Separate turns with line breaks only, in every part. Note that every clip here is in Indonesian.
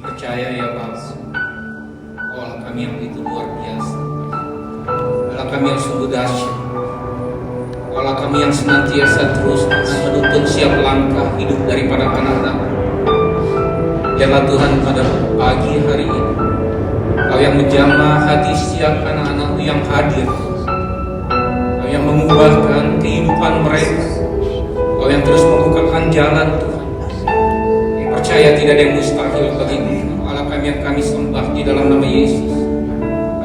percaya ya Bapa, Allah kami yang begitu luar biasa, Allah kami yang sungguh dahsyat, Allah kami yang senantiasa terus menuntun siap langkah hidup daripada anak-anak. Biarlah Tuhan pada pagi hari ini Kau yang menjamah hati setiap anak-anak-Mu yang hadir, Kau yang mengubahkan kehidupan mereka, Kau yang terus membukakan jalan Tuhan. Yang percaya tidak ada yang mustahil bagimu. Allah kami yang kami sembah di dalam nama Yesus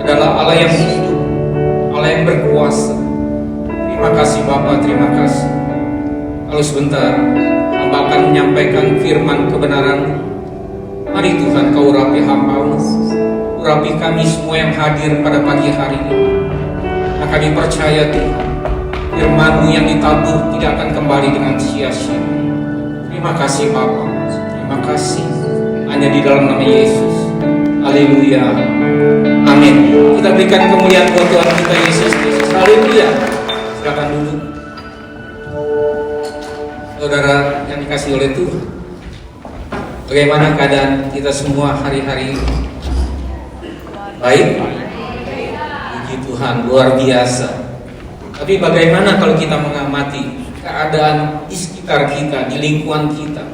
adalah Allah yang hidup, Allah yang berkuasa. Terima kasih Bapa, terima kasih. Kalau sebentar hamba akan menyampaikan firman kebenaran. Mari Tuhan Kau urapi hamba-Mu, urapi kami semua yang hadir pada pagi hari ini. Nah, kami percaya Tuhan, firman-Mu yang ditabur tidak akan kembali dengan sia-sia. Terima kasih Bapa, terima kasih. Hanya di dalam nama Yesus. Haleluya. Amin. Kita berikan kemuliaan buat Tuhan kita Yesus Kristus. Haleluya. Silakan duduk. Saudara yang dikasihi oleh Tuhan, bagaimana keadaan kita semua hari-hari ini? Baik? Puji Tuhan, luar biasa. Tapi bagaimana kalau kita mengamati keadaan di sekitar kita, di lingkungan kita,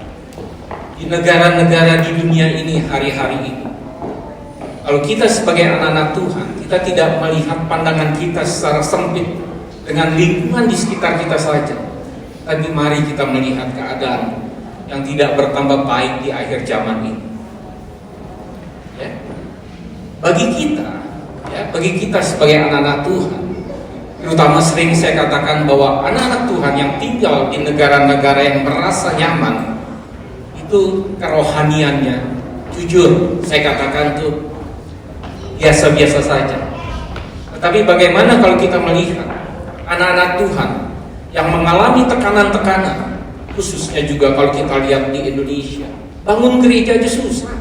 di negara-negara di dunia ini hari-hari ini? Kalau kita sebagai anak-anak Tuhan, kita tidak melihat pandangan kita secara sempit dengan lingkungan di sekitar kita saja, tapi mari kita melihat keadaan yang tidak bertambah baik di akhir zaman ini. Ya. Bagi kita sebagai anak-anak Tuhan, terutama sering saya katakan bahwa anak-anak Tuhan yang tinggal di negara-negara yang merasa nyaman, itu kerohaniannya, jujur saya katakan itu biasa-biasa saja. Tetapi bagaimana kalau kita melihat anak-anak Tuhan yang mengalami tekanan-tekanan, khususnya juga kalau kita lihat di Indonesia, bangun gereja aja susah,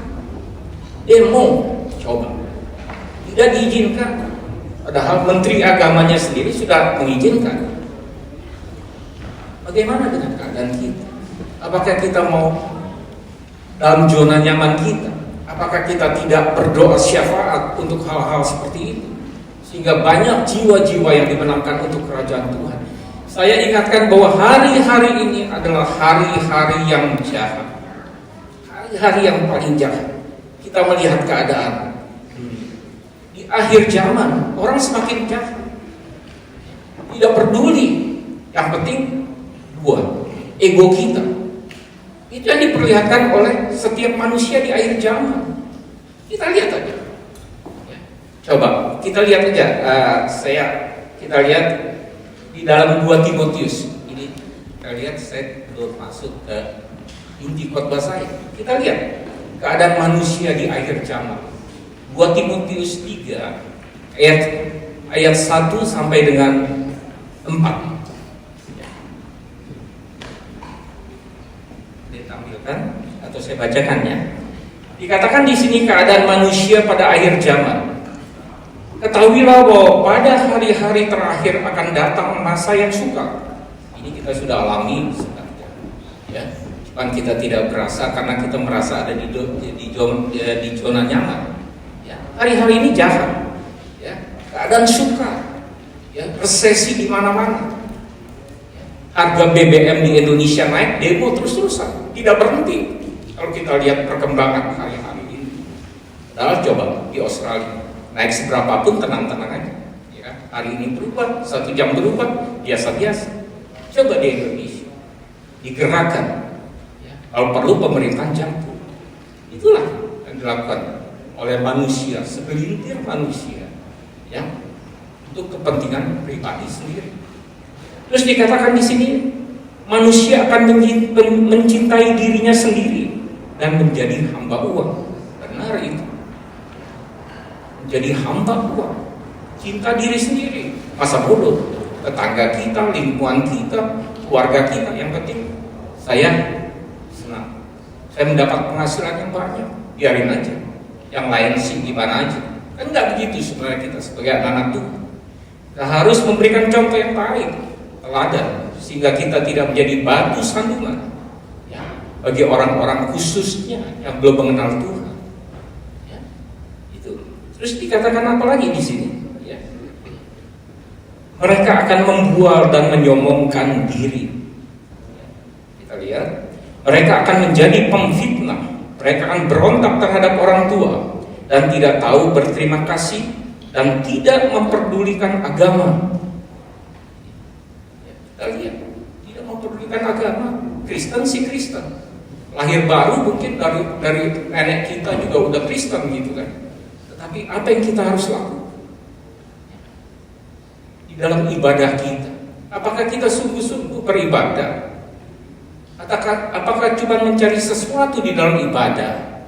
demo coba tidak diizinkan, padahal Menteri Agamanya sendiri sudah mengizinkan. Bagaimana dengan keadaan kita? Apakah kita mau dalam zona nyaman kita? Apakah kita tidak berdoa syafaat untuk hal-hal seperti itu, sehingga banyak jiwa-jiwa yang dimenangkan untuk kerajaan Tuhan? Saya ingatkan bahwa hari-hari ini adalah hari-hari yang jahat, hari-hari yang paling jahat. Kita melihat keadaan di akhir zaman, orang semakin jahat, tidak peduli. Yang penting dua, ego kita. Itu yang diperlihatkan oleh setiap manusia di akhir zaman. Kita lihat aja. Coba kita lihat aja. Kita lihat di dalam 2 Timotius. Ini kita lihat, saya belum masuk ke inti khotbah saya. Kita lihat keadaan manusia di akhir zaman. 2 Timotius 3 ayat 1 sampai dengan 4. Ditampilkan atau saya bacakannya. Dikatakan di sini keadaan manusia pada akhir zaman. Ketahuilah bahwa pada hari-hari terakhir akan datang masa yang sukar. Ini kita sudah alami sebenarnya, ya. Cuman kita tidak berasa karena kita merasa ada di zona nyaman. Ya. Hari-hari ini jahat, ya. Keadaan sukar, ya. Resesi di mana-mana. Ya. Harga BBM di Indonesia naik, demo terus-terusan, tidak berhenti. Kalau kita lihat perkembangan hari-hari ini, padahal coba di Australia. Naik seberapapun tenang-tenang aja, ya. Hari ini berubah, 1 jam berubah, biasa-biasa. Coba di Indonesia digerakkan, ya. Kalau perlu pemerintah jatuh. Itulah yang dilakukan oleh manusia, segelintir manusia, ya, untuk kepentingan pribadi sendiri. Terus dikatakan di sini manusia akan mencintai dirinya sendiri dan menjadi hamba uang. Benar itu. Jadi hamba uang, cinta diri sendiri, masa bodoh, tetangga kita, lingkungan kita, keluarga kita. Yang penting saya senang, saya mendapat penghasilan yang banyak, biarin aja, yang lain sih gimana aja. Kan nggak begitu sebenarnya kita sebagai anak-anak Tuhan. Kita harus memberikan contoh yang baik, teladan, sehingga kita tidak menjadi batu sandungan, ya, bagi orang-orang khususnya yang belum mengenal Tuhan. Terus dikatakan apa lagi di sini? Ya. Mereka akan membual dan menyombongkan diri. Kita lihat, mereka akan menjadi pemfitnah. Mereka akan berontak terhadap orang tua dan tidak tahu berterima kasih dan tidak memperdulikan agama. Kita lihat, tidak memperdulikan agama. Kristen sih Kristen. Lahir baru mungkin dari nenek kita juga udah Kristen gitu kan. Tetapi apa yang kita harus lakukan di dalam ibadah kita? Apakah kita sungguh-sungguh beribadah? Apakah cuma mencari sesuatu di dalam ibadah?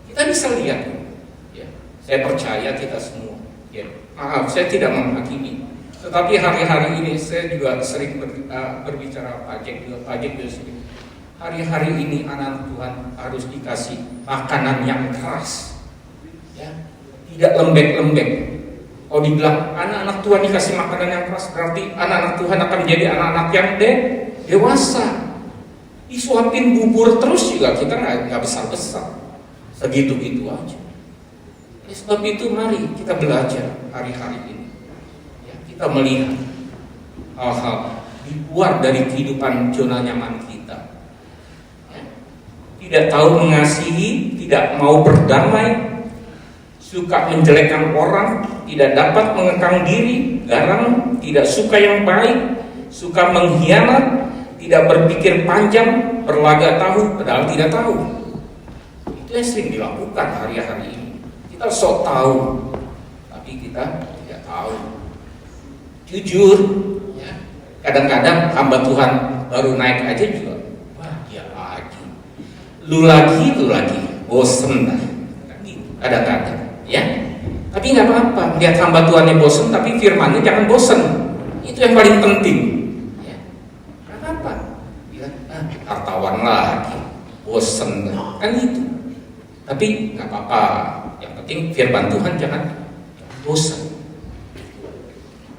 Kita bisa lihat. Ya, saya percaya kita semua. Ya, maaf, saya tidak menghakimi. Tetapi hari-hari ini saya juga sering berbicara pajak juga sering. Hari-hari ini anak Tuhan harus dikasih makanan yang keras, ya, tidak lembek-lembek. Kalau dibilang anak-anak Tuhan dikasih makanan yang keras, berarti anak-anak Tuhan akan menjadi anak-anak yang dewasa. Disuapin bubur terus juga kita nggak besar-besar, segitu-gitu aja. Oleh sebab itu mari kita belajar hari-hari ini, ya, kita melihat hal-hal di luar dari kehidupan zona nyaman kita. Tidak tahu mengasihi, tidak mau berdamai, suka menjelekkan orang, tidak dapat mengekang diri, garang, tidak suka yang baik, suka mengkhianat, tidak berpikir panjang, berlagak tahu, padahal tidak tahu. Itu yang sering dilakukan hari-hari ini. Kita sok tahu, tapi kita tidak tahu. Jujur, ya, kadang-kadang hamba Tuhan baru naik aja juga, lu lagi, bosen dah, kadang-kadang, ya. Tapi nggak apa-apa, lihat hamba Tuhan yang bosen, tapi firmannya jangan bosen, itu yang paling penting. Ya. Nggak apa-apa, bilang hartawan lagi, bosen, kan itu. Tapi nggak apa-apa, yang penting firman Tuhan jangan bosen.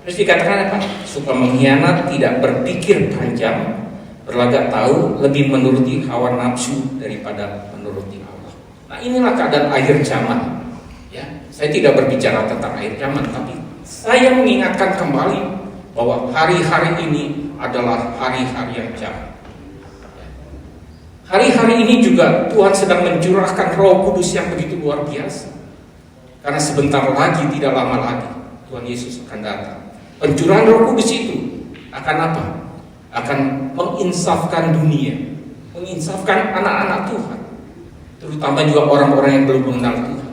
Terus dikatakan apa? Suka mengkhianat, tidak berpikir panjang, berlagak tahu, lebih menuruti hawa nafsu daripada menuruti Allah. Nah, inilah keadaan akhir zaman. Ya, saya tidak berbicara tentang akhir zaman, tapi saya mengingatkan kembali bahwa hari-hari ini adalah hari-hari yang jahat. Hari-hari ini juga Tuhan sedang mencurahkan Roh Kudus yang begitu luar biasa. Karena sebentar lagi, tidak lama lagi, Tuhan Yesus akan datang. Pencurahan Roh Kudus itu akan apa? Akan menginsafkan dunia, menginsafkan anak-anak Tuhan, terutama juga orang-orang yang belum mengenal Tuhan,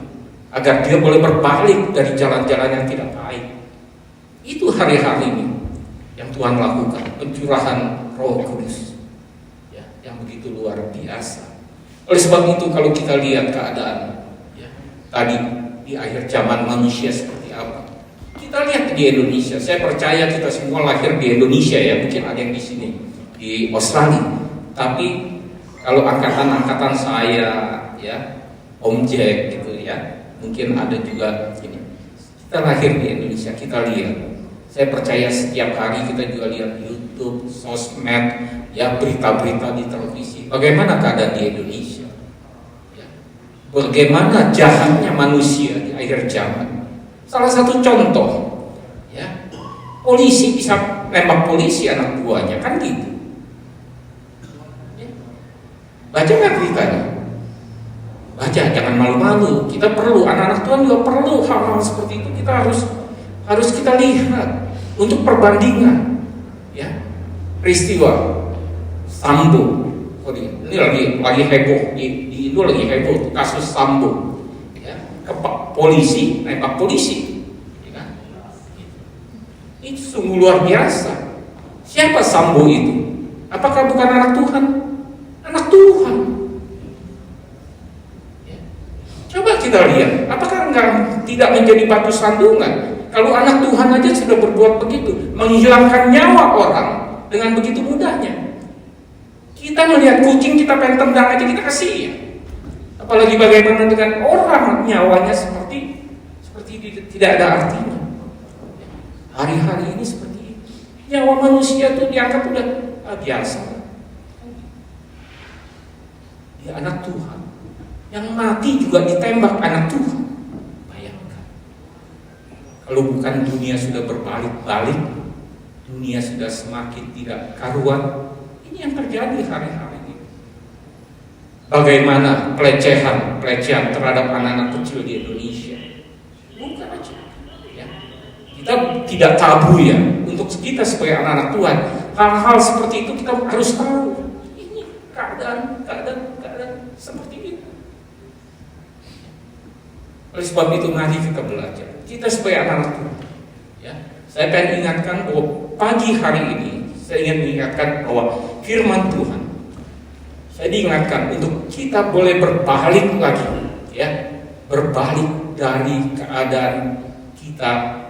agar dia boleh berbalik dari jalan-jalan yang tidak baik. Itu hari-hari ini yang Tuhan lakukan, pencurahan Roh Kudus, ya, yang begitu luar biasa. Oleh sebab itu kalau kita lihat keadaan, ya, tadi di akhir zaman manusia seperti apa, kita lihat di Indonesia. Saya percaya kita semua lahir di Indonesia, ya, mungkin ada yang di sini di Australia. Tapi kalau angkatan-angkatan saya, ya, Om Jack gitu, ya, mungkin ada juga ini. Kita lahir di Indonesia, kita lihat. Saya percaya setiap hari kita juga lihat YouTube, sosmed, ya, berita-berita di televisi. Bagaimana keadaan di Indonesia? Ya. Bagaimana jahatnya manusia di akhir zaman? Salah satu contoh, ya, polisi bisa nembak polisi anak buahnya, kan gitu. Ya. Baca nggak beritanya? Baca, jangan malu-malu. Kita perlu, anak-anak Tuhan juga perlu hal-hal seperti itu. Kita harus kita lihat untuk perbandingan. Ya, peristiwa Sambo. Ini lagi heboh di Indo, lagi heboh kasus Sambo. Polisi, nembak polisi, ya kan? Itu sungguh luar biasa. Siapa Sambo itu? Apakah bukan anak Tuhan? Anak Tuhan. Ya. Coba kita lihat, apakah tidak menjadi batu sandungan? Kalau anak Tuhan aja sudah berbuat begitu, menghilangkan nyawa orang dengan begitu mudahnya. Kita melihat kucing, kita pengen tendang aja, kita kasihan. Apalagi bagaimana dengan orang, nyawanya seperti tidak ada artinya. Hari-hari ini seperti itu. Nyawa manusia itu dianggap udah biasa. Dia anak Tuhan. Yang mati juga ditembak anak Tuhan. Kalau bukan dunia sudah berbalik-balik, dunia sudah semakin tidak karuan. Ini yang terjadi hari-hari ini. Bagaimana pelecehan terhadap anak-anak kecil di Indonesia? Bukan aja. Ya. Kita tidak tabu ya untuk kita sebagai anak-anak Tuhan. Hal-hal seperti itu kita harus tahu. Ini keadaan seperti itu. Oleh sebab itu mari kita belajar. Kita sebagai anak-anak Tuhan. Ya. Saya ingin ingatkan bahwa pagi hari ini saya ingin mengingatkan bahwa firman Tuhan. Saya diingatkan untuk kita boleh berbalik lagi, ya, berbalik dari keadaan kita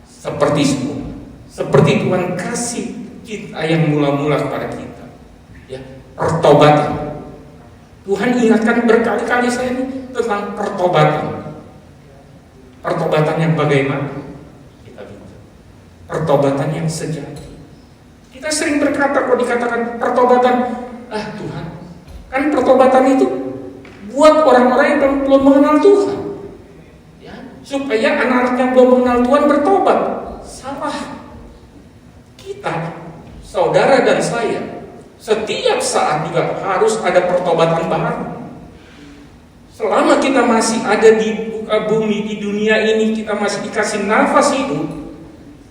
seperti semua. Seperti Tuhan kasih kita yang mula-mula kepada kita, ya, pertobatan. Tuhan ingatkan berkali-kali saya ini tentang pertobatan. Pertobatan yang bagaimana? Kita bilang pertobatan yang sejati. Kita sering berkata, kalau dikatakan pertobatan, Tuhan, kan pertobatan itu buat orang-orang yang belum mengenal Tuhan, ya, supaya anak-anak yang belum mengenal Tuhan bertobat. Salah. Kita, saudara dan saya, setiap saat juga harus ada pertobatan baru. Selama kita masih ada di muka bumi, di dunia ini, kita masih dikasih nafas hidup,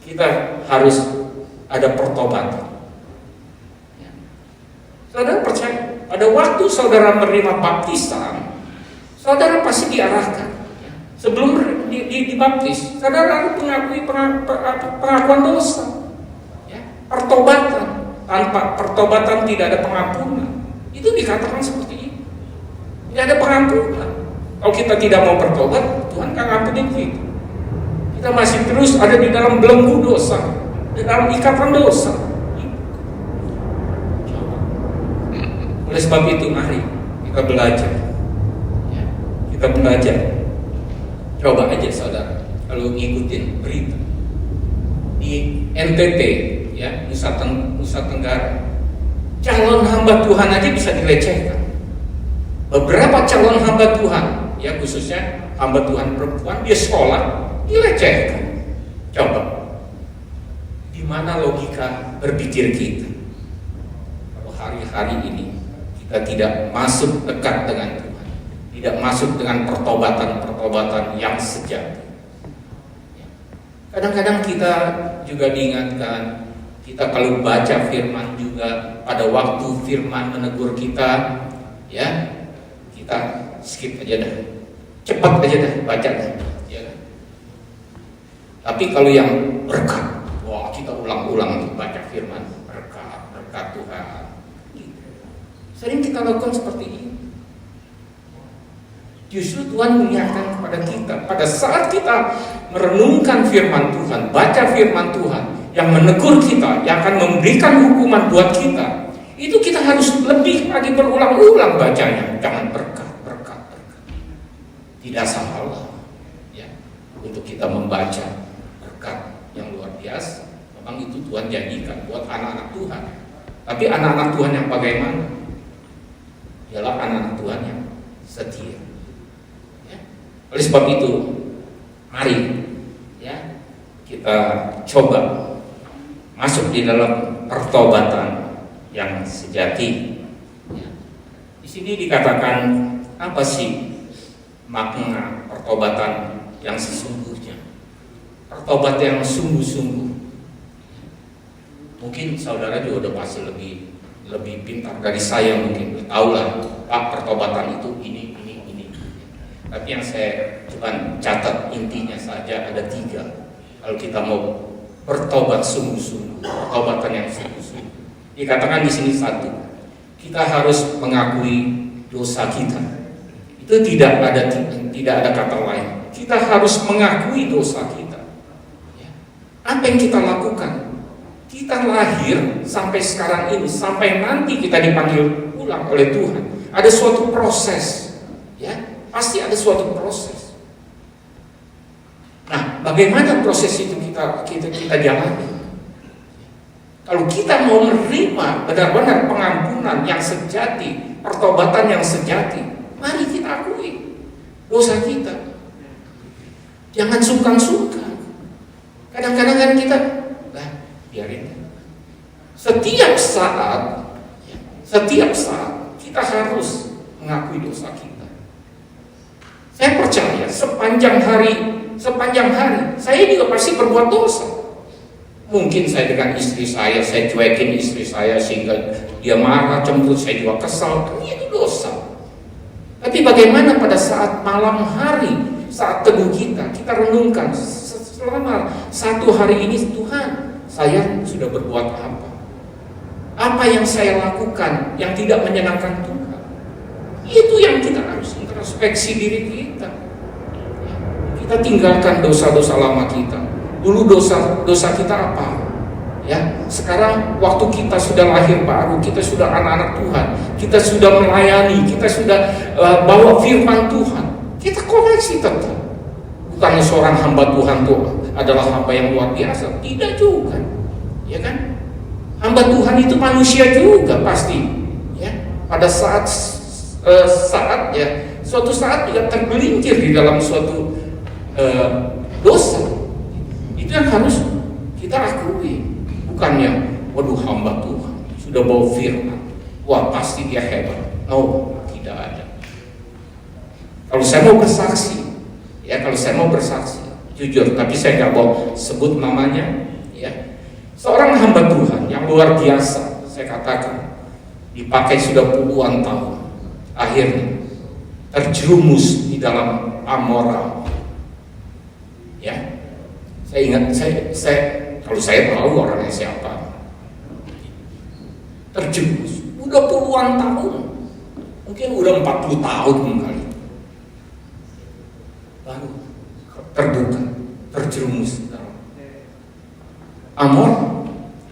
kita harus ada pertobatan. Ya. Saudara percaya, pada waktu saudara menerima baptisan, saudara pasti diarahkan. Ya. Sebelum dibaptis, saudara mengakui pengakuan dosa. Ya. Pertobatan. Tanpa pertobatan tidak ada pengampunan. Itu dikatakan seperti itu. Tidak ada pengampunan. Kalau kita tidak mau bertobat, Tuhan akan ngampunin kita. Kita masih terus ada di dalam belenggu dosa, di dalam ikatan dosa. Oleh sebab itu mari kita belajar, ya, kita belajar. Coba aja saudara, kalau ngikutin berita di NTT, ya, Nusa Tenggara, calon hamba Tuhan aja bisa dilecehkan. Beberapa calon hamba Tuhan, ya, khususnya hamba Tuhan perempuan, dia sekolah dilecehkan. Coba, di mana logika berpikir kita? Kalau hari-hari ini kita tidak masuk dekat dengan Tuhan, tidak masuk dengan pertobatan yang sejati. Kadang-kadang kita juga diingatkan, kita kalau baca firman juga, pada waktu firman menegur kita, ya, kita skip aja dah, cepat aja dah, baca dah, ya. Tapi kalau yang berkat, wah, kita ulang-ulang untuk baca firman, berkat Tuhan. Sering kita lakukan seperti ini. Justru Tuhan mengingatkan kepada kita, pada saat kita merenungkan firman Tuhan, baca firman Tuhan yang menegur kita, yang akan memberikan hukuman buat kita, itu kita harus lebih lagi berulang-ulang bacanya. Jangan berkat. Tidak salah, ya, untuk kita membaca berkat yang luar biasa. Memang itu Tuhan janjikan buat anak-anak Tuhan. Tapi anak-anak Tuhan yang bagaimana? Ialah anak-anak Tuhan yang setia. Ya. Oleh sebab itu, mari, ya, kita coba masuk di dalam pertobatan yang sejati. Ya. Di sini dikatakan apa sih makna pertobatan yang sesungguhnya? Pertobatan yang sungguh-sungguh. Mungkin saudara juga udah pasti lebih pintar dari saya, mungkin tahu lah, Pak, pertobatan itu ini. Tapi yang saya coba catat intinya saja ada 3. Kalau kita mau bertobat sungguh-sungguh, pertobatan yang sungguh-sungguh, dikatakan di sini 1, kita harus mengakui dosa kita. Itu tidak ada kata lain. Kita harus mengakui dosa kita. Ya. Apa yang kita lakukan? Kita lahir sampai sekarang ini, sampai nanti kita dipanggil pulang oleh Tuhan, ada suatu proses, ya, pasti ada suatu proses. Nah, bagaimana proses itu kita jalani? Kalau kita mau menerima benar-benar pengampunan yang sejati, pertobatan yang sejati, mari kita akui dosa kita. Jangan sungkan-sungkan. Kadang-kadang kan kita, biarin. Setiap saat kita harus mengakui dosa kita. Saya percaya sepanjang hari saya juga pasti berbuat dosa. Mungkin saya dengan istri saya cuekin istri saya sehingga dia marah, cemburu, saya juga kesal. Itu dosa. Tapi bagaimana pada saat malam hari, saat teduh kita renungkan selama satu hari ini, Tuhan, saya sudah berbuat apa? Apa yang saya lakukan yang tidak menyenangkan Tuhan? Itu yang kita harus introspeksi diri kita. Kita tinggalkan dosa-dosa lama kita. Dulu dosa kita apa? Ya, sekarang waktu kita sudah lahir baru, kita sudah anak-anak Tuhan, kita sudah melayani, kita sudah bawa firman Tuhan. Kita koreksi tetap. Bukannya seorang hamba Tuhan itu adalah hamba yang luar biasa, tidak juga, ya kan? Hamba Tuhan itu manusia juga pasti, ya. Pada suatu saat juga tergelincir di dalam suatu dosa. Itu yang harus kita akui. Bukannya, waduh hamba Tuhan sudah bawa firman, wah pasti dia hebat. No, tidak ada. Kalau saya mau bersaksi, jujur, tapi saya nggak mau sebut namanya, ya. Seorang hamba Tuhan yang luar biasa, saya katakan, dipakai sudah puluhan tahun, akhirnya terjerumus di dalam amoral. Ya, saya ingat, kalau saya tahu orangnya siapa, terjerumus, udah puluhan tahun, mungkin udah 40 tahun kali, baru terbuka, terjerumus dalam amor.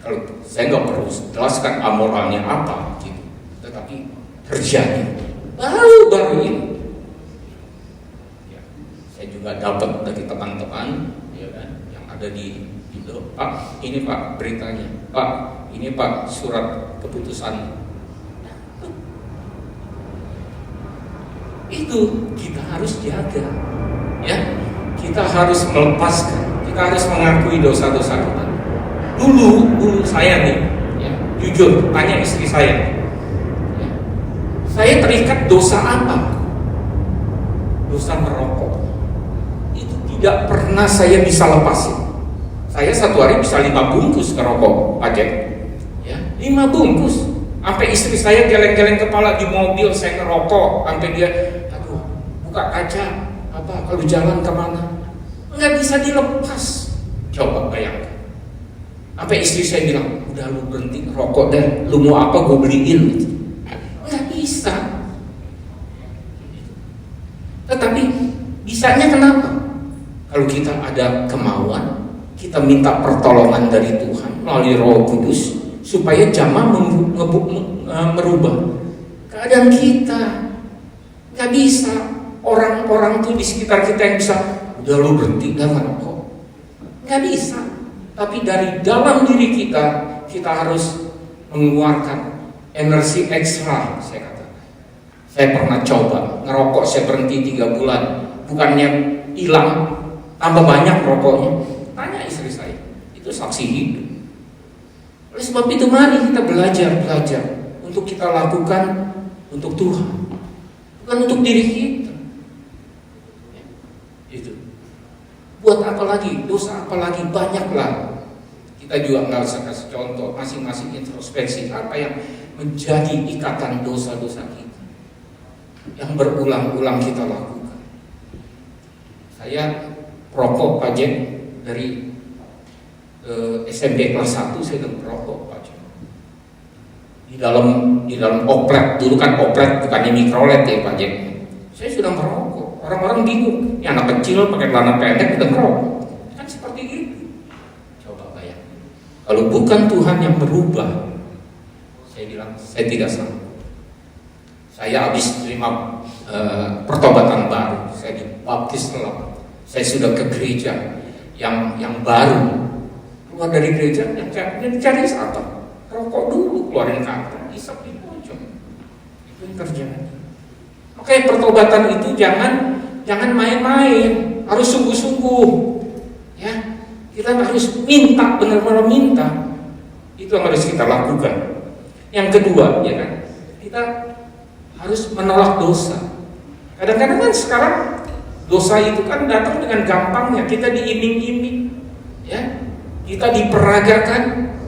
Kalau saya nggak perlu jelaskan amoralnya apa, gitu, tetapi terjadi baru ini. Ya, saya juga dapat dari teman-teman, ya kan, yang ada di Indo. Pak, ini Pak beritanya. Pak, ini Pak surat keputusan. Itu kita harus jaga, ya. Kita harus melepaskan, kita harus mengakui dosa-dosa kita. Dulu saya nih, ya, jujur, tanya istri saya, ya, saya terikat dosa apa? Dosa merokok. Itu tidak pernah saya bisa lepasin. Saya satu hari bisa 5 bungkus ngerokok, Pak Jack. Ya, 5 bungkus. Sampai istri saya geleng-geleng kepala di mobil, saya ngerokok, sampai dia, aduh, buka kaca, apa kalau jalan kemana? Nggak bisa dilepas. Coba bayangkan. Sampai istri saya bilang, udah lu berhenti ngerokok deh, lu mau apa gue beliin. Nggak bisa. Tetapi bisanya kenapa? Kalau kita ada kemauan, kita minta pertolongan dari Tuhan melalui Roh Kudus supaya jamah merubah keadaan kita. Nggak bisa orang-orang tuh di sekitar kita yang bisa, udah lu berhenti dah ngerokok. Nggak bisa. Tapi dari dalam diri kita harus mengeluarkan energi ekstra. Saya katakan, saya pernah coba ngerokok, saya berhenti 3 bulan, bukannya hilang, tambah banyak rokoknya. Tanya istri saya, itu saksi hidup. Oleh sebab itu mari kita belajar untuk kita lakukan untuk Tuhan, bukan untuk diri kita. Itu. Buat apa lagi? Dosa apa lagi? Banyaklah. Kita juga nggak usah kasih contoh, masing-masing introspeksi apa yang menjadi ikatan dosa-dosa kita yang berulang-ulang kita lakukan. Saya perokok, Pak Jack, dari SMP kelas 1 saya udah merokok, Pak Jack. Di dalam oplet, dulu kan oplet bukannya mikrolet ya, Pak Jack. Saya sudah merokok. Orang-orang bingung, ya anak kecil pakai celana pendek udah merokok. Kan seperti itu. Coba bayangkan. Kalau bukan Tuhan yang berubah, saya bilang saya tidak sanggup. Saya habis terima pertobatan baru, saya dibaptis telah. Saya sudah ke gereja yang baru. Keluar dari gereja yang cari apa? Rokok dulu, keluarin kantong, isap di pojok. Itu yang terjadi. Makanya pertobatan itu jangan main-main, harus sungguh-sungguh. Ya, Kita harus minta, benar-benar minta. Itu yang harus kita lakukan. Yang kedua, ya kan, kita harus menolak dosa. Kadang-kadang kan sekarang dosa itu kan datang dengan gampangnya. Kita diiming-iming, ya, kita diperagakan.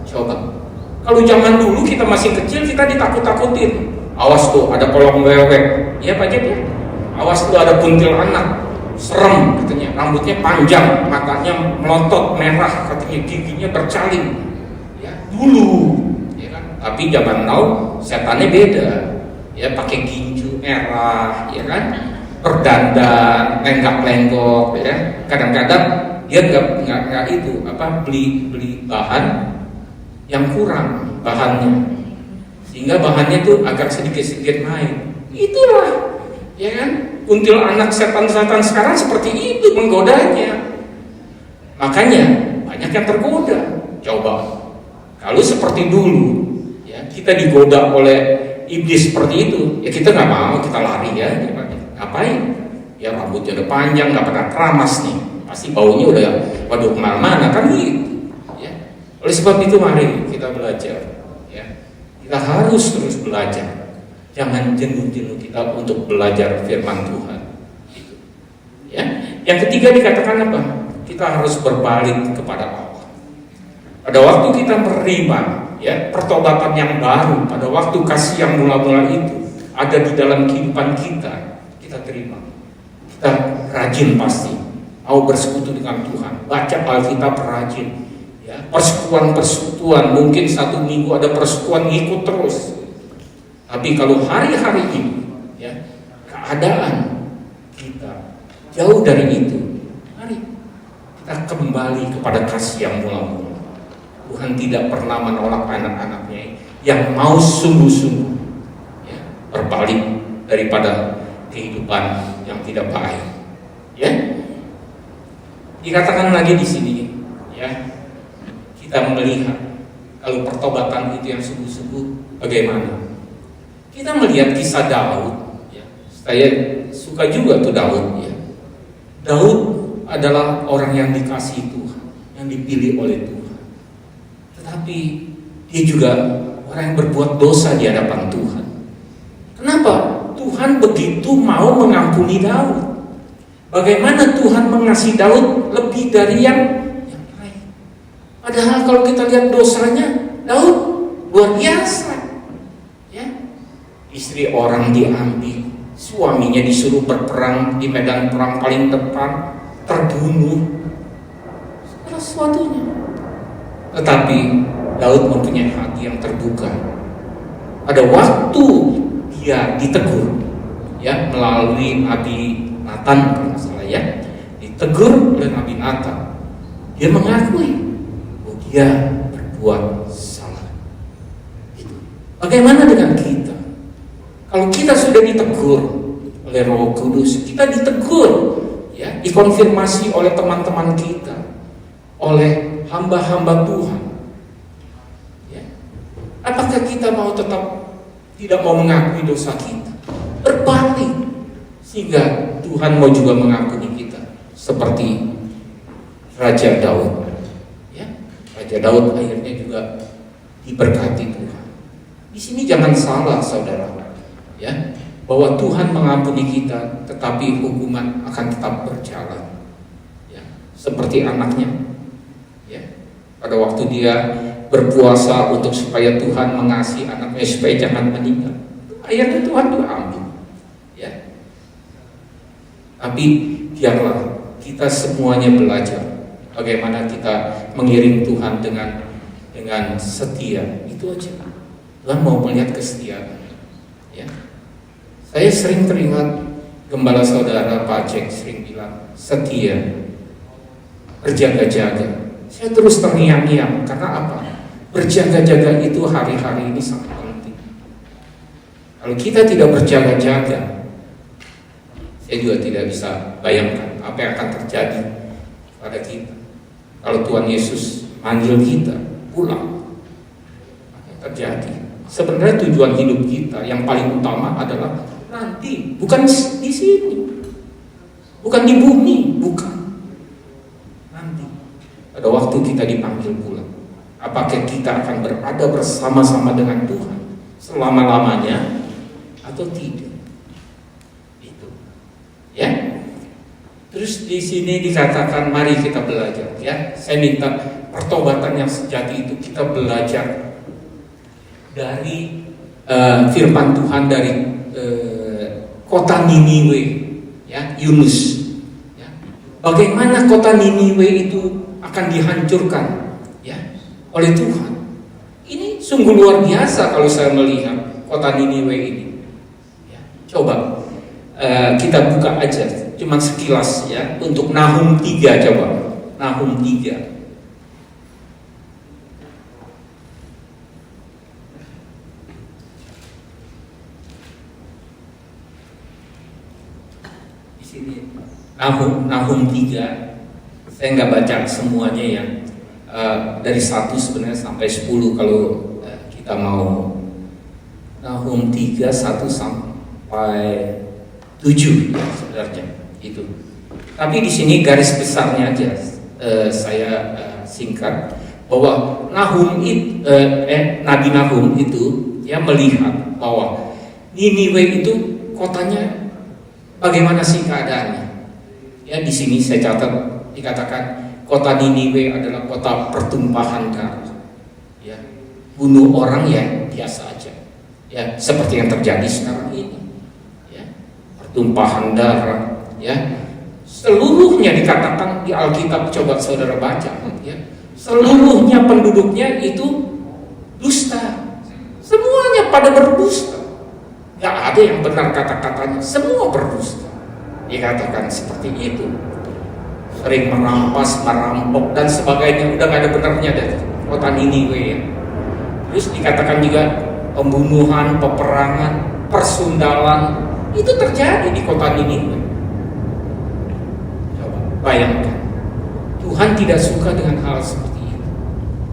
Coba, kalau zaman dulu kita masih kecil, kita ditakut-takutin. Awas tuh ada kolong wewe, ya Pak Jep ya. Awas tuh ada kuntilanak, serem katanya, rambutnya panjang, matanya melotot merah, katanya giginya bercaling. Ya dulu, ya kan. Tapi zaman now setannya beda, ya pakai ginju merah, ya kan, berdandan, lenggak-lenggok, ya. Kadang-kadang dia nggak itu apa beli bahan yang kurang bahannya, sehingga bahannya tuh agak sedikit-sedikit naik. Itulah, ya kan, kuntilanak setan-setan sekarang seperti itu menggodanya. Makanya banyak yang tergoda. Coba kalau seperti dulu, ya kita digoda oleh iblis seperti itu, ya kita nggak mau, kita lari ya. Ngapain? Ya rambutnya udah panjang, nggak pernah keramas nih, pasti baunya udah, waduh kemana-mana kan gitu. Ya. Oleh sebab itu mari kita belajar. Ya. Kita harus terus belajar. Jangan jenuh-jenuh kita untuk belajar firman Tuhan. Gitu. Ya. Yang ketiga dikatakan apa? Kita harus berbalik kepada Allah. Pada waktu kita menerima, ya, pertobatan yang baru, pada waktu kasih yang mula-mula itu ada di dalam kehidupan kita, kita terima. Kita rajin pasti mau bersekutu dengan Tuhan, baca Alkitab rajin, ya, persekutuan, mungkin satu minggu ada persekutuan, ngikut terus. Tapi kalau hari-hari ini, ya, keadaan kita jauh dari itu, mari kita kembali kepada kasih yang mula-mula. Tuhan tidak pernah menolak anak-anaknya yang mau sungguh-sungguh, ya, berbalik daripada kehidupan yang tidak baik. Ya, dikatakan lagi di sini, ya, kita melihat kalau pertobatan itu yang sungguh-sungguh bagaimana. Kita melihat kisah Daud, ya. Saya suka juga tuh Daud, ya. Daud adalah orang yang dikasihi Tuhan, yang dipilih oleh Tuhan. Tetapi dia juga orang yang berbuat dosa di hadapan Tuhan. Kenapa? Tuhan begitu mau mengampuni Daud. Bagaimana Tuhan mengasihi Daud lebih dari yang lain. Padahal kalau kita lihat dosanya, Daud luar biasa. Istri orang diambil, suaminya disuruh berperang di medan perang paling depan, terbunuh, segala sesuatunya. Tetapi Daud mempunyai hati yang terbuka. Pada waktu dia ditegur, ya, melalui Nabi Nathan, kalau salah ya, ditegur oleh Nabi Nathan, dia mengakui bahwa dia berbuat salah. Bagaimana dengan kita? Kalau kita sudah ditegur oleh Roh Kudus, kita ditegur, ya, dikonfirmasi oleh teman-teman kita, oleh hamba-hamba Tuhan, ya, apakah kita mau tetap tidak mau mengakui dosa kita, berbalik, sehingga Tuhan mau juga mengampuni kita, seperti Raja Daud, ya, Raja Daud akhirnya juga diberkati Tuhan. Di sini jangan salah, saudara, ya, bahwa Tuhan mengampuni kita, tetapi hukuman akan tetap berjalan, ya, seperti anaknya, ya, pada waktu dia berpuasa untuk supaya Tuhan mengasihi anaknya supaya jangan meninggal, akhirnya Tuhan juga ambil, ya. Tapi biarlah kita semuanya belajar bagaimana kita mengiring Tuhan dengan setia. Itu aja. Tuhan mau melihat kesetiaan, ya. Saya sering teringat gembala saudara Pak Jack sering bilang setia, berjaga-jaga. Saya terus terngiang-ngiang, karena apa? Berjaga-jaga itu hari-hari ini sangat penting. Kalau kita tidak berjaga-jaga, saya juga tidak bisa bayangkan apa yang akan terjadi pada kita kalau Tuhan Yesus manggil kita pulang. Apa yang terjadi? Sebenarnya tujuan hidup kita yang paling utama adalah nanti, bukan di sini, bukan di bumi, bukan. Nanti pada pada waktu kita dipanggil pulang. Apakah kita akan berada bersama-sama dengan Tuhan selama-lamanya atau tidak? Itu. Ya. Terus di sini dikatakan mari kita belajar, ya. Saya minta pertobatan yang sejati itu kita belajar dari firman Tuhan dari kota Niniwe, ya, Yunus. Ya. Bagaimana kota Niniwe itu akan dihancurkan, ya, oleh Tuhan. Ini sungguh luar biasa kalau saya melihat kota Niniwe ini. Ya. Coba kita buka aja. Cuma sekilas, ya, untuk Nahum 3, coba Nahum 3. Di sini Nahum 3. Saya nggak baca semuanya ya. Dari 1 sebenarnya sampai 10 kalau kita mau. Nahum 3 1 sampai 7 ya sebenarnya. Itu. Tapi di sini garis besarnya aja saya singkat bahwa Nabi Nahum itu ya melihat bahwa Niniwe itu kotanya bagaimana sih keadaannya. Ya di sini saya catat dikatakan kota Niniwe adalah kota pertumpahan darah. Ya, bunuh orang ya biasa aja. Ya, seperti yang terjadi sekarang ini. Ya, pertumpahan darah. Ya, seluruhnya dikatakan di Alkitab, coba saudara baca, ya, seluruhnya penduduknya itu dusta, semuanya pada berdusta, gak ada yang benar kata-katanya, semua berdusta, dikatakan seperti itu, sering merampas, merampok dan sebagainya, udah gak ada benarnya dari kota Niniwe. Ya. Terus dikatakan juga pembunuhan, peperangan, persundalan itu terjadi di kota Niniwe. Bayangkan, Tuhan tidak suka dengan hal seperti itu.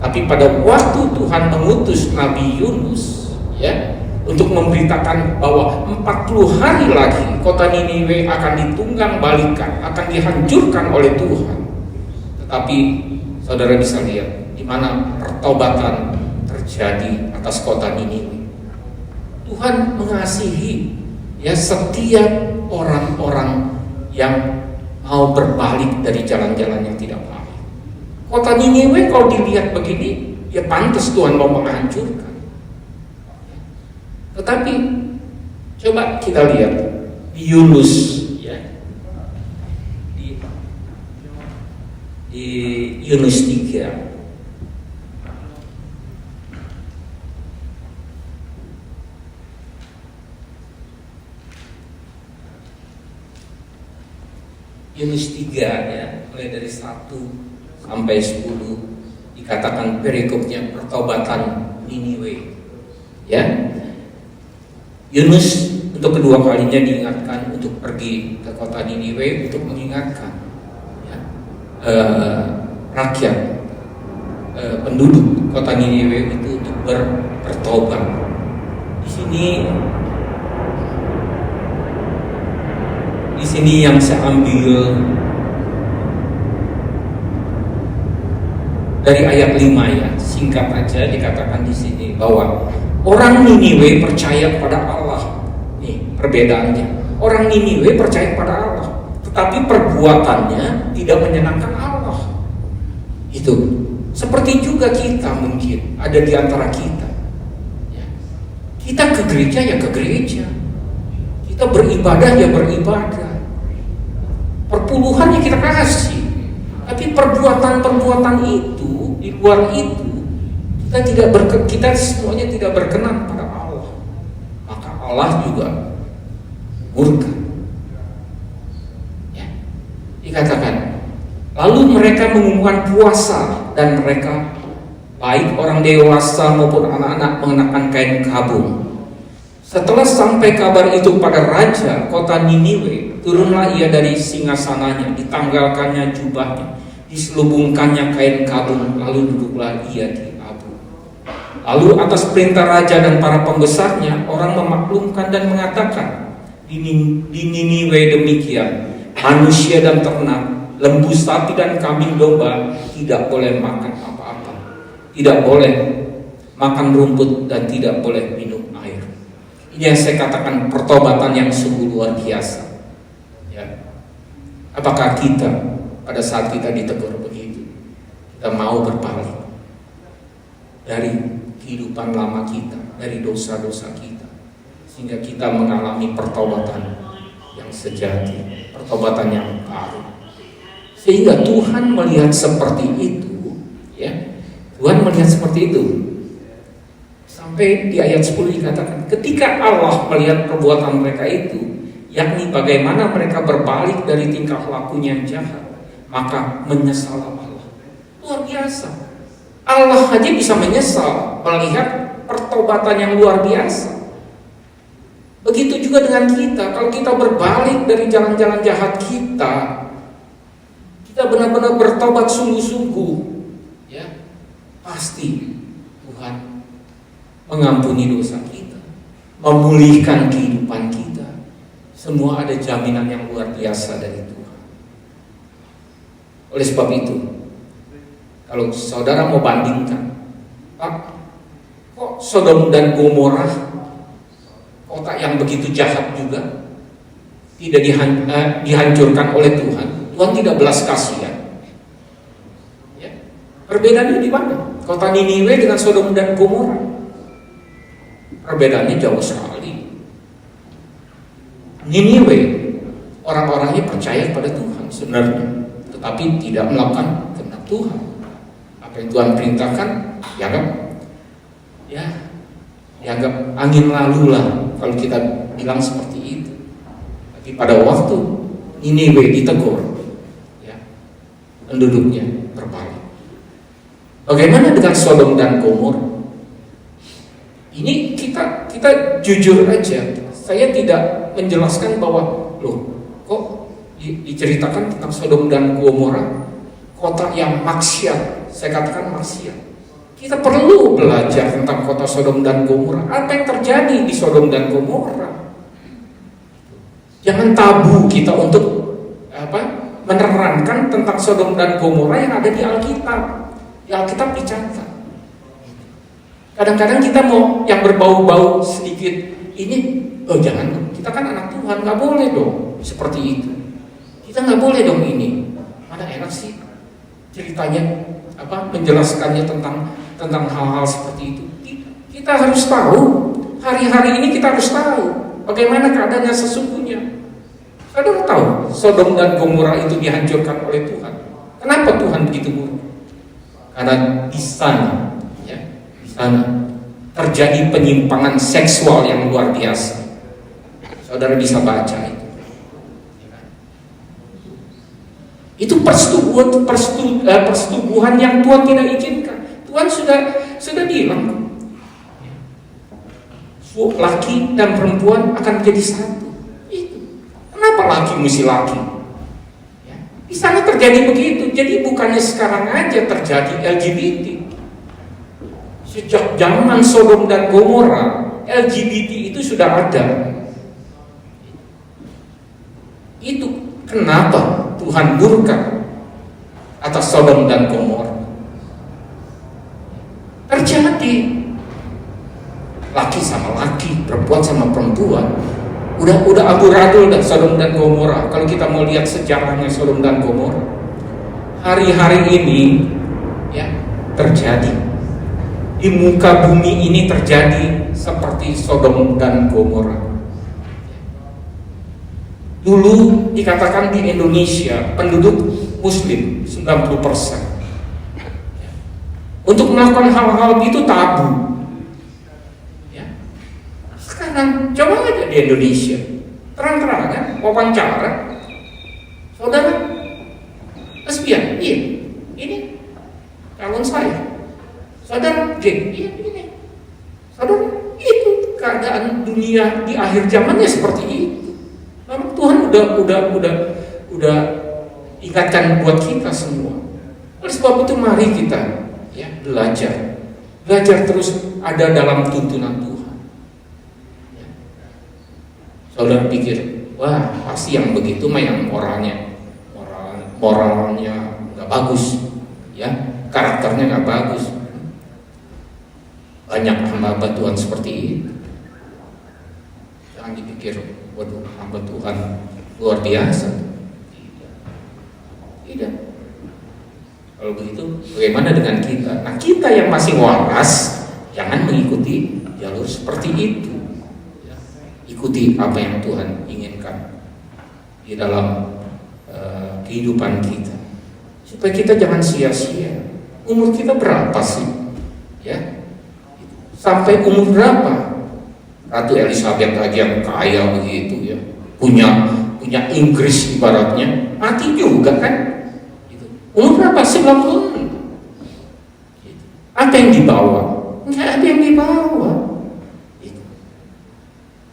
Tapi pada waktu Tuhan mengutus Nabi Yunus, ya, untuk memberitakan bahwa 40 hari lagi kota Niniwe akan ditunggang balikan, akan dihancurkan oleh Tuhan. Tetapi saudara bisa lihat di mana pertobatan terjadi atas kota Niniwe. Tuhan mengasihi, ya, setiap orang-orang yang mau berbalik dari jalan-jalan yang tidak baik. Kota Niniwe kalau dilihat begini, ya pantas Tuhan mau menghancurkan. Tetapi coba kita lihat di Yunus, ya, di Yunus 3. Yunus 3 ya, mulai dari 1 sampai 10 dikatakan perikopnya pertobatan Niniwe. Ya. Yunus untuk kedua kalinya diingatkan untuk pergi ke kota Niniwe untuk mengingatkan, ya, rakyat, penduduk kota Niniwe itu untuk bertobat. Di sini yang saya ambil dari ayat 5 ya, singkat aja dikatakan di sini bahwa orang Niniwe percaya pada Allah. Nih perbedaannya. Orang Niniwe percaya pada Allah, tetapi perbuatannya tidak menyenangkan Allah. Itu seperti juga kita mungkin ada di antara kita. Ya. Kita ke gereja ya ke gereja, kita beribadah ya beribadah. Perpuluhan yang kita kasih, tapi perbuatan-perbuatan itu di luar itu kita semuanya tidak berkenan pada Allah, maka Allah juga murka. Ya. Dikatakan, lalu mereka mengumumkan puasa dan mereka baik orang dewasa maupun anak-anak mengenakan kain kabung. Setelah sampai kabar itu pada raja kota Niniwe, turunlah ia dari singgasananya, ditanggalkannya jubahnya, diselubungkannya kain kabung, lalu duduklah ia di abu. Lalu atas perintah raja dan para pembesarnya, orang memaklumkan dan mengatakan, di Niniwe demikian, manusia dan ternak lembu sapi dan kambing domba tidak boleh makan apa-apa, tidak boleh makan rumput dan tidak boleh minum air. Ini yang saya katakan pertobatan yang sungguh luar biasa. Ya. Apakah kita pada saat kita ditegur begitu, kita mau berpaling dari kehidupan lama kita, dari dosa-dosa kita, sehingga kita mengalami pertobatan yang sejati, pertobatan yang baru. Sehingga Tuhan melihat seperti itu, ya. Tuhan melihat seperti itu. Sampai di ayat 10 dikatakan, ketika Allah melihat perbuatan mereka itu, yakni bagaimana mereka berbalik dari tingkah lakunya yang jahat, maka menyesal Allah. Luar biasa. Allah aja bisa menyesal melihat pertobatan yang luar biasa. Begitu juga dengan kita. Kalau kita berbalik dari jalan-jalan jahat kita benar-benar bertobat sungguh-sungguh, ya, pasti Tuhan mengampuni dosa kita, memulihkan kehidupan kita. Semua ada jaminan yang luar biasa dari Tuhan. Oleh sebab itu, kalau saudara mau bandingkan, Pak, kok Sodom dan Gomora, kota yang begitu jahat juga, tidak dihancurkan oleh Tuhan? Tuhan tidak belas kasihan. Ya. Perbedaannya di mana? Kota Niniwe dengan Sodom dan Gomora, perbedaannya jauh sekali. Niniwe, orang-orangnya percaya pada Tuhan sebenarnya, tetapi tidak melakukan kehendak Tuhan. Apa yang Tuhan perintahkan, dianggap angin lalu lah, kalau kita bilang seperti itu. Tapi pada waktu Niniwe ditegur, ya, penduduknya berbalik. Bagaimana dengan Sodom dan Gomora? Ini kita jujur aja. Saya tidak menjelaskan bahwa kok diceritakan tentang Sodom dan Gomora, kota yang maksiat. Saya katakan maksiat. Kita perlu belajar tentang kota Sodom dan Gomora. Apa yang terjadi di Sodom dan Gomora? Jangan tabu kita untuk menerangkan tentang Sodom dan Gomora yang ada di Alkitab. Di Alkitab dicatat. Kadang-kadang kita mau yang berbau-bau sedikit ini, jangan, kita kan anak Tuhan, nggak boleh dong seperti itu. Kita nggak boleh dong ini. Mana enak sih ceritanya, menjelaskannya tentang hal-hal seperti itu. Kita harus tahu, hari-hari ini kita harus tahu bagaimana keadaannya sesungguhnya. Saudara tahu Sodom dan Gomora itu dihancurkan oleh Tuhan. Kenapa Tuhan begitu buruk? Karena di sana terjadi penyimpangan seksual yang luar biasa. Saudara bisa baca itu. Itu persetubuhan yang Tuhan tidak izinkan. Tuhan sudah bilang, laki dan perempuan akan menjadi satu. Itu. Kenapa laki mesti laki? Ya. Di sana terjadi begitu. Jadi bukannya sekarang aja terjadi LGBT. Sejak zaman Sodom dan Gomora, LGBT itu sudah ada. Itu kenapa Tuhan murka atas Sodom dan Gomora? Terjadi laki sama laki, perempuan sama perempuan. Udah amburadul dah Sodom dan Gomora. Kalau kita mau lihat sejarahnya Sodom dan Gomora, hari-hari ini ya terjadi. Di muka bumi ini terjadi seperti Sodom dan Gomora. Dulu dikatakan di Indonesia penduduk Muslim 90%. Untuk melakukan hal-hal itu tabu. Ya. Sekarang coba aja di Indonesia, terang-terangan wawancara, saudara lesbian, iya, ini calon saya. Saudara, iya begini. Saudara, itu keadaan dunia di akhir zamannya seperti itu. Memang Tuhan udah ingatkan buat kita semua. Oleh sebab itu mari kita belajar terus ada dalam tuntunan Tuhan. Ya. Saudara pikir, wah pasti yang begitu mah yang moralnya moralnya nggak bagus, ya, karakternya nggak bagus. Banyak hamba Tuhan seperti itu. Jangan dipikir, waduh, hamba Tuhan luar biasa. Tidak. Kalau begitu, bagaimana dengan kita? Nah, kita yang masih waras, jangan mengikuti jalur seperti itu. Ikuti apa yang Tuhan inginkan di dalam kehidupan kita, supaya kita jangan sia-sia. Umur kita berapa sih? Ya, sampai umur berapa? Ratu Elizabeth lagi yang kaya begitu, ya, punya Inggris ibaratnya, mati juga kan? Umur berapa? 90. Apa yang dibawa? Nggak ada yang dibawa.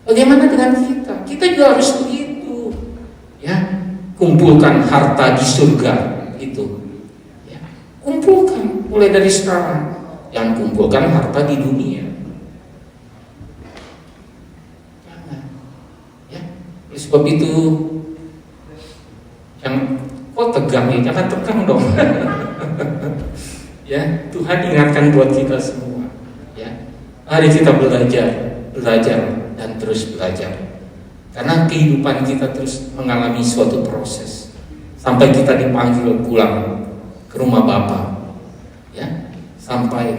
Bagaimana dengan kita? Kita juga harus begitu, ya. Kumpulkan harta di surga itu, ya. Kumpulkan mulai dari sekarang. Jangan kumpulkan harta di dunia. Jangan, ya. Oleh sebab itu, kok tegang ya? Jangan tegang dong. Ya, Tuhan ingatkan buat kita semua, ya. Mari kita belajar dan terus belajar. Karena kehidupan kita terus mengalami suatu proses sampai kita dipanggil pulang ke rumah Bapa, ya, sampai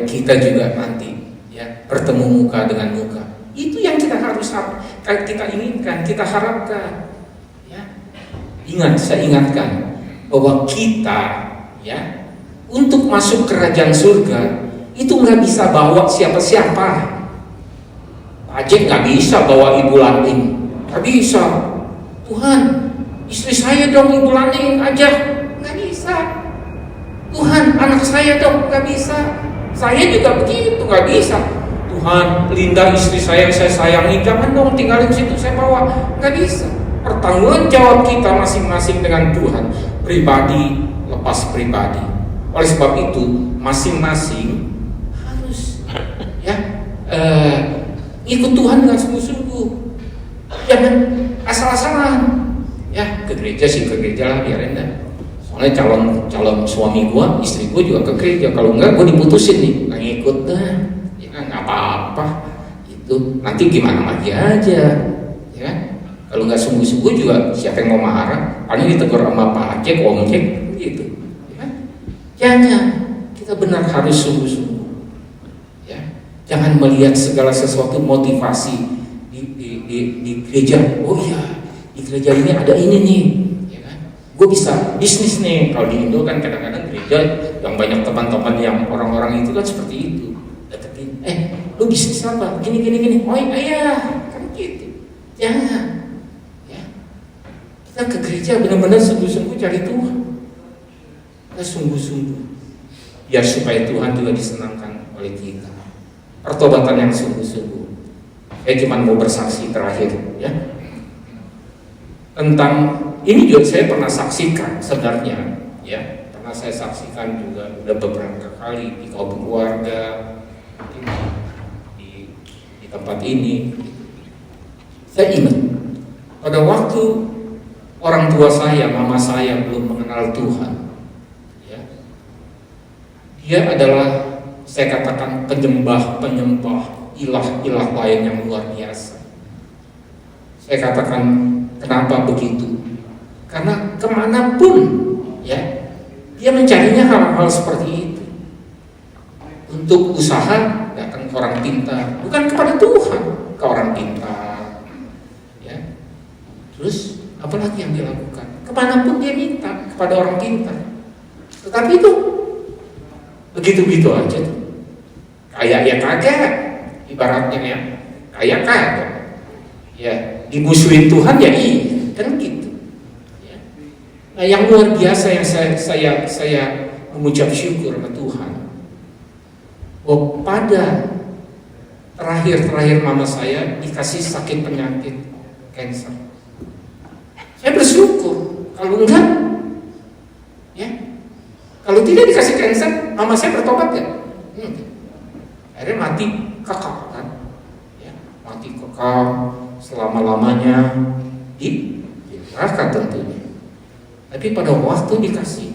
kita juga nanti, ya, bertemu muka dengan muka. Itu yang kita inginkan, kita harapkan, ya. Ingat, saya ingatkan bahwa kita, ya, untuk masuk kerajaan surga itu nggak bisa bawa siapa-siapa. Ajek nggak bisa bawa Ibu Laning, nggak bisa. Tuhan, istri saya dong Ibu Laning aja, nggak bisa. Tuhan, anak saya dong, nggak bisa. Saya juga begitu, nggak bisa. Tuhan, Linda istri saya yang saya sayangi, jangan dong tinggalin situ, saya bawa, nggak bisa. Pertanggungan jawab kita masing-masing dengan Tuhan, pribadi lepas pribadi. Oleh sebab itu, masing-masing harus, ya, ikut Tuhan dengan sungguh-sungguh, jangan asal-asalan. Ya, ke gereja sih ke gereja lah, biarin dah. Soalnya calon suami gua, istri gua juga ke gereja. Kalau enggak, gua diputusin nih, nggak ngikut dah. Ya nggak apa-apa. Itu nanti gimana lagi aja, ya kan? Kalau nggak sungguh-sungguh juga, siapa yang mau marah? Paling ditegur sama Pak Jack, Om Jack, gitu. Ya kan? Jangan, kita benar harus sungguh-sungguh. Jangan melihat segala sesuatu motivasi di gereja. Oh iya, di gereja ini ada ini nih, ya kan? Gue bisa bisnis nih. Kalau di Indo kan kadang-kadang gereja yang banyak teman-teman yang orang-orang itu kan seperti itu. Deketin, lu bisnis apa? Gini. Oh iya, kan gitu. Jangan, ya. Kita ke gereja benar-benar sungguh-sungguh cari Tuhan. Kita sungguh-sungguh, biar supaya Tuhan juga disenangkan oleh kita. Pertobatan yang sungguh-sungguh. Saya cuma mau bersaksi terakhir, ya. Tentang ini juga saya pernah saksikan sebenarnya, ya. Pernah saya saksikan juga udah beberapa kali di kaum keluarga, di tempat ini. Saya ingat pada waktu orang tua saya, mama saya belum mengenal Tuhan, ya. Dia adalah, saya katakan, penyembah ilah lain yang luar biasa. Saya katakan, kenapa begitu? Karena kemanapun, ya, dia mencarinya hal-hal seperti itu. Untuk usaha, datang ke orang pintar, bukan kepada Tuhan, ke orang pintar, ya. Terus apalagi yang dia lakukan? Kemanapun dia minta kepada orang pintar. Tetapi itu begitu-begitu aja tuh. Kayak ya kagak, ibaratnya, ya, kayak kagak, ya, dimusuhin Tuhan ya iya, kan gitu, ya. Nah, yang luar biasa yang saya mengucap syukur sama Tuhan, bahwa pada terakhir mama saya dikasih sakit penyakit kanker. Saya bersyukur. Kalau enggak, ya, kalau tidak dikasih kanker, mama saya bertobat ya. Akhirnya mati kekal kan, ya, mati kekal selama-lamanya di neraka tentunya. Tapi pada waktu dikasih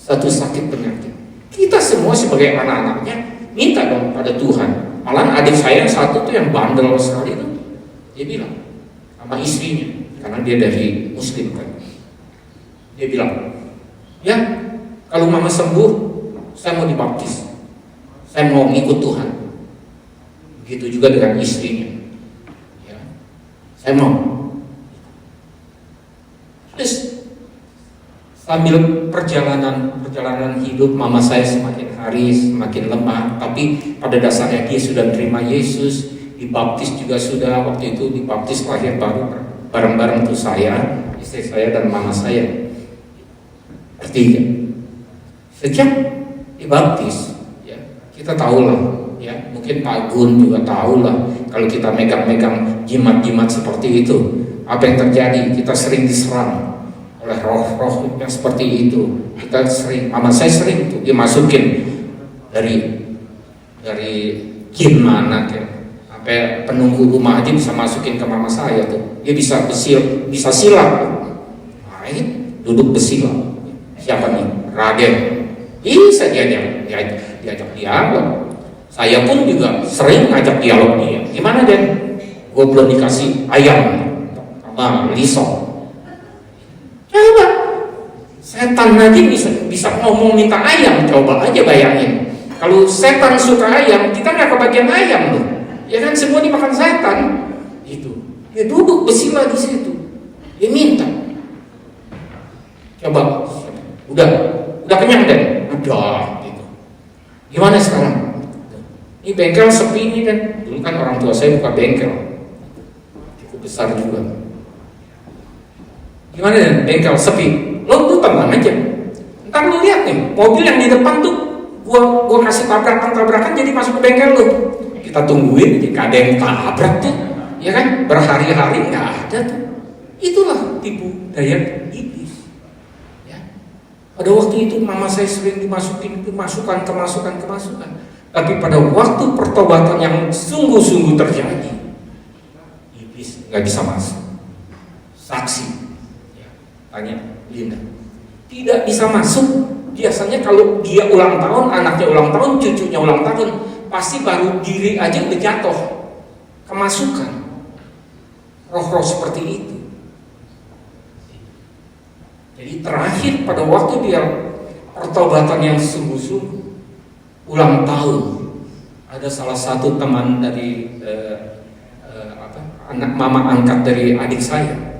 satu sakit penyakit, kita semua sebagai anak-anaknya minta dong pada Tuhan. Malah adik saya yang satu tuh yang bandel sekali tuh, dia bilang sama istrinya, karena dia dari Muslim kan, dia bilang, ya kalau mama sembuh, saya mau dibaptis, saya mau ngikut Tuhan. Begitu juga dengan istrinya, ya, saya mau. Terus sambil perjalanan hidup, mama saya semakin hari semakin lemah, tapi pada dasarnya dia sudah menerima Yesus, dibaptis juga sudah. Waktu itu dibaptis lahir baru bareng-bareng tuh saya, istri saya dan mama saya bertiga. Sejak dibaptis, ya, kita tahu lah, ya, mungkin Pak Gun juga tahu lah, kalau kita megang-megang jimat-jimat seperti itu, apa yang terjadi? Kita sering diserang oleh roh-roh yang seperti itu. Kita sering, mama saya sering tuh dimasukin dari jin mana kayak, sampai penunggu rumah aja bisa masukin ke mama saya tuh. Dia bisa silap, main duduk bersilat. Siapa nih? Raden. Bisa diajak dialog. Saya pun juga sering ngajak dialog dia. Gimana Den? Gue belum dikasih ayam sama lisok. Coba, setan aja bisa ngomong minta ayam, coba aja bayangin. Kalau setan suka ayam, kita nggak kebagian ayam loh. Ya kan, semua dimakan setan. Itu, dia duduk bersila di situ, dia minta. Coba, udah kenyang deh, udah. Gitu. Gimana sekarang? Ini bengkel sepi ini kan. Dulu kan orang tua saya buka bengkel, cukup besar juga. Gimana ya, bengkel sepi, lo tuh tenang aja. Ntar lo lihat nih, mobil yang di depan tuh gua kasih tabrakan jadi masuk ke bengkel lo. Kita tungguin, gak ada yang tabrak tuh, ya kan? Berhari-hari nggak ada tuh. Itulah tipu daya iblis. Ya. Pada waktu itu mama saya sering dimasukin kemasukan. Tapi pada waktu pertobatan yang sungguh-sungguh terjadi, iblis nggak bisa masuk. Saksi. Tanya Linda, tidak bisa masuk. Biasanya kalau dia ulang tahun, anaknya ulang tahun, cucunya ulang tahun, pasti baru diri aja udah jatuh kemasukan roh-roh seperti itu. Jadi terakhir pada waktu dia pertobatan yang sungguh-sungguh, ulang tahun, ada salah satu teman dari anak mama angkat dari adik saya.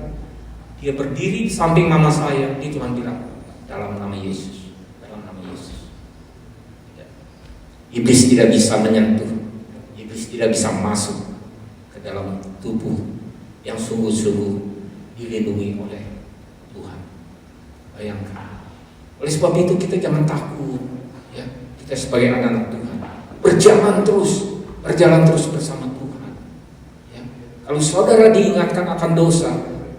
Dia berdiri di samping mama saya, dia cuma bilang, dalam nama Yesus, dalam nama Yesus. Iblis tidak bisa menyentuh, iblis tidak bisa masuk ke dalam tubuh yang sungguh-sungguh dilindungi oleh Tuhan. Bayangkan. Oleh sebab itu kita jangan takut, ya. Kita sebagai anak-anak Tuhan berjalan terus bersama Tuhan. Ya. Kalau saudara diingatkan akan dosa,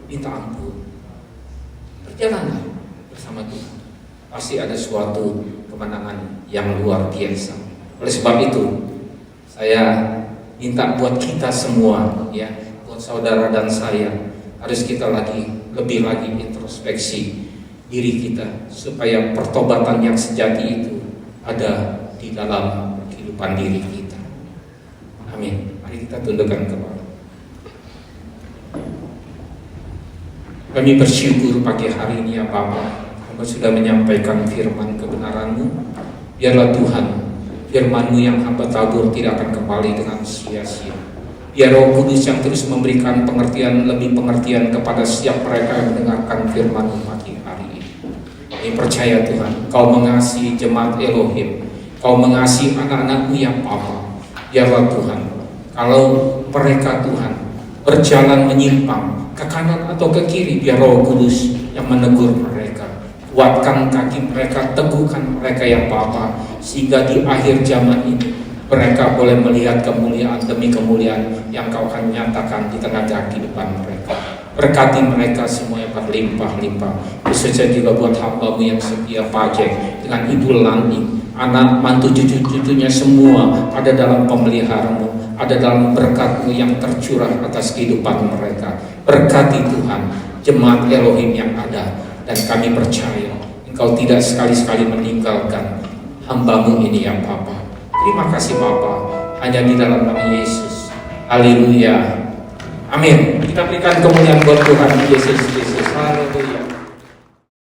minta ampun. Berjalanlah bersama Tuhan. Pasti ada suatu kemenangan yang luar biasa. Oleh sebab itu, saya minta buat kita semua, ya, buat saudara dan saya, harus kita lebih lagi introspeksi diri kita supaya pertobatan yang sejati itu ada di dalam kehidupan diri kita. Amin. Mari kita tundukkan kepala. Kami bersyukur pagi hari ini ya Bapa, Hamba sudah menyampaikan firman kebenaran-Mu. Biarlah Tuhan, firman-Mu yang Hamba tabur tidak akan kembali dengan sia-sia. Biar Roh Kudus yang terus memberikan lebih pengertian kepada setiap mereka yang mendengarkan firman-Mu pagi hari ini. Kami percaya Tuhan, Kau mengasihi jemaat Elohim, Kau mengasihi anak-anak-Mu yang Bapa. Biarlah Tuhan, kalau mereka Tuhan berjalan menyimpang ke kanan atau ke kiri, biar Roh Kudus yang menegur mereka, kuatkan kaki mereka, teguhkan mereka yang Bapa, sehingga di akhir zaman ini mereka boleh melihat kemuliaan demi kemuliaan yang Kau akan nyatakan di tengah kehidupan mereka. Berkati mereka semua yang berlimpah-limpah, khususnya juga buat hamba-Mu yang setia Pajek dengan Ibu Lani, anak mantu cucu-cucunya semua ada dalam pemeliharaan-Mu, ada dalam berkat-Mu yang tercurah atas kehidupan mereka. Berkati Tuhan jemaat Elohim yang ada, Dan kami percaya Engkau tidak sekali-sekali meninggalkan hamba-Mu ini ya Bapa. Terima kasih Bapa, hanya di dalam nama Yesus. Haleluya. Amin. Kita berikan kemuliaan buat Tuhan Yesus Kristus. Haleluya.